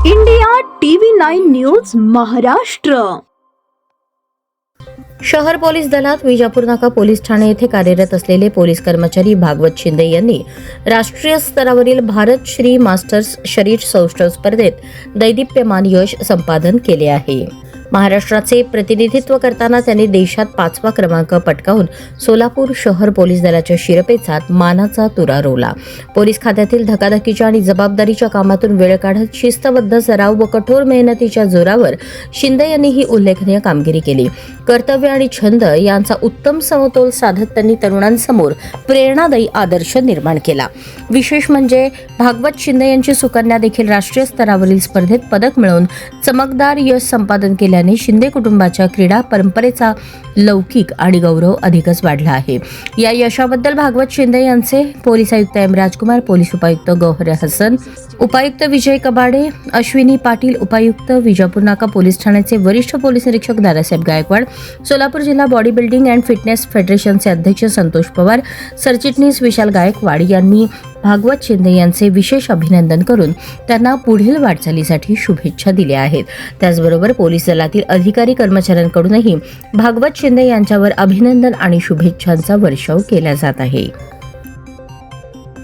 India TV 9 news Maharashtra. शहर police दलात विजापूर नाका पोलीस ठाणे येथे कार्यरत असलेले पोलीस कर्मचारी भागवत शिंदे यांनी राष्ट्रीय स्तरावरील भारत श्री मास्टर्स शरीर सौष्ठव स्पर्धेत दैदिप्यमान यश संपादन केले आहे. महाराष्ट्राचे प्रतिनिधित्व करताना त्यांनी देशात 5वा क्रमांक पटकावून सोलापूर शहर पोलीस दलाच्या शिरपेचात मानाचा तुरा रोवला. पोलीस खात्यातील धकाधकीच्या आणि जबाबदारीच्या कामातून वेळ काढत शिस्तबद्ध सराव व कठोर मेहनतीच्या जोरावर शिंदे यांनी ही उल्लेखनीय कामगिरी केली. कर्तव्य आणि छंद यांचा उत्तम समतोल साधत त्यांनी तरुणांसमोर प्रेरणादायी आदर्श निर्माण केला. विशेष म्हणजे भागवत शिंदे यांची सुकन्या देखील राष्ट्रीय स्तरावरील स्पर्धेत पदक मिळवून चमकदार यश संपादन केल्याने शिंदे कुटुंबाच्या क्रीडा परंपरेचा लौकिक आणि गौरव अधिकच वाढला आहे. या यशाबद्दल भागवत शिंदे यांचे पोलीस आयुक्त एम राजकुमार, पोलीस उपायुक्त गौहर हसन, उपायुक्त विजय कबाडे, अश्विनी पाटील, उपायुक्त विजापूर नाका पोलीस ठाण्याचे वरिष्ठ पोलीस निरीक्षक दादासाहेब गायकवाड, सोलापूर जिल्हा बॉडी बिल्डिंग अँड फिटनेस फेडरेशनचे अध्यक्ष संतोष पवार, सरचिटणीस विशाल गायकवाड यांनी भागवत शिंदे यांचे विशेष अभिनंदन करून त्यांना पुढील वाटचालीसाठी शुभेच्छा दिल्या आहेत. त्याचबरोबर पोलीस दलातील अधिकारी कर्मचाऱ्यांकडूनही भागवत शिंदे यांच्यावर अभिनंदन आणि शुभेच्छांचा वर्षाव केला जात आहे.